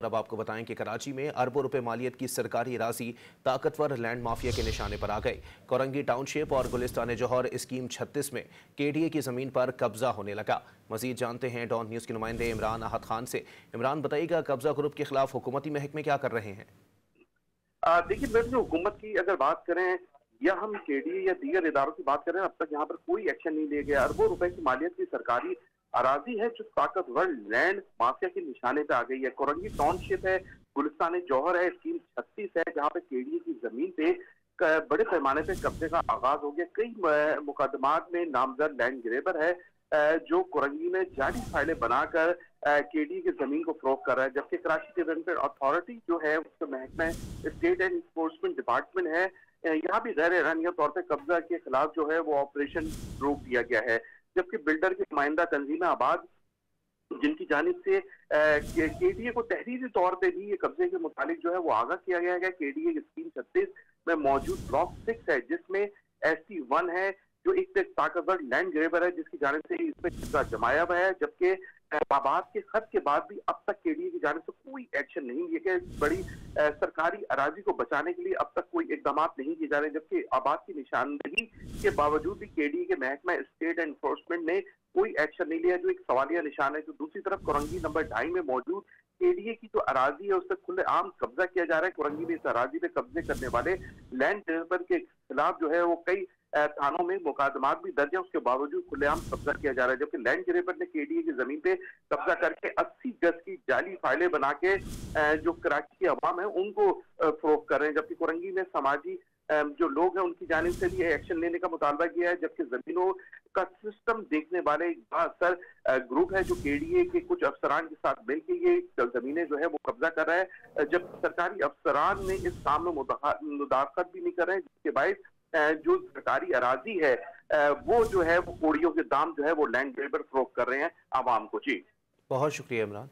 अब आपको बताएं कि कराची में अरबों रुपए मालियत की सरकारी राशि ताकतवर लैंड माफिया के निशाने पर आ गई। कोरंगी टाउनशिप और गुलिस्तान जौहर स्कीम 36 में केडीए की जमीन पर कब्जा होने लगा। मजीद जानते हैं डॉन न्यूज के नुमाइंदे इमरान अहद खान से। इमरान, बताइएगा कब्जा ग्रुप के खिलाफ हुकूमती महकमे क्या कर रहे हैं? देखिए, मेरे जो हुकूमत की अगर बात करें या हम केडीए या दीगर इदारों की बात करें, अब तक यहाँ पर कोई एक्शन नहीं लिया गया। अरबों रुपए की मालियत की सरकारी अराजी है जो ताकतवर लैंड माफिया के निशाने पे आ गई है। कोरंगी टाउनशिप है, गुलिस्तान जौहर है, स्कीम 36 है, जहाँ पे केडीए की जमीन पे बड़े पैमाने पे कब्जे का आगाज हो गया। कई मुकदमात में नामजद लैंड ग्रेबर है जो कोरंगी में जाली फाइलें बनाकर केडीए की जमीन को फरोख्त कर रहा है, जबकि कराची डेवलपमेंट अथॉरिटी जो है उसका महकमा स्टेट एंड इन्फोर्समेंट डिपार्टमेंट है, यहाँ भी गैर एलानिया तौर पर कब्जा के खिलाफ जो है वो ऑपरेशन रोक दिया गया है। जबकि बिल्डर की नुमाइंदा तंजीम आबाद जिनकी जानिब से केडीए को तहरीरी तौर पे भी ये कब्जे के मुतालिक जो है वो आगाह किया गया है। केडीए की स्कीम 36 में मौजूद ब्लॉक 6 है जिसमें ST1 है जो एक ताकतवर लैंड ग्रेबर है जिसकी जानिब से इसमें कब्जा जमाया हुआ है, जबकि आबाद के खत के बाद भी अब तक केडीए की जानिब से कोई एक्शन नहीं लिया गया। बड़ी सरकारी अराजी को बचाने के लिए अब तक कोई इकदाम नहीं किए जा रहे, जबकि आबाद की निशानदही के बावजूद भी केडीए के महकमा स्टेट एंड इन्फोर्समेंट ने कोई एक्शन नहीं लिया, जो एक सवालिया निशान है। जो दूसरी तरफ कोरंगी नंबर 2.5 में मौजूद केडीए की जो अराजी है उस पर खुलेआम कब्जा किया जा रहा है। कोरंगी में इस अराजी पे कब्जे करने वाले लैंड डेवलपर के खिलाफ जो है वो कई थानों में मुकदमात भी दर्ज है, उसके बावजूद खुलेआम कब्जा किया जा रहा है। जबकि लैंड ग्रेबर ने केडीए की जमीन पे कब्जा करके 80 गज की जाली फाइलें बना के जो कराची की अवाम है उनको फरोख्त कर रहे हैं, जबकि कोरंगी में समाजी जो लोग हैं उनकी जानिब से भी एक्शन लेने का मुतालबा किया है। जबकि जमीनों का सिस्टम देखने वाले एक बाअसर ग्रुप है जो केडीए के कुछ अफसरान के साथ मिलकर ये जमीनें जो है वो कब्जा कर रहा है, जब सरकारी अफसरान ने इस काम में मुदाखलत भी नहीं कर रहे हैं, जिसके बायस जो सरकारी अराजी है वो जो है वो कोड़ियों के दाम जो है वो लैंड ग्रेबर फरोख्त कर रहे हैं आवाम को। जी, बहुत शुक्रिया इमरान।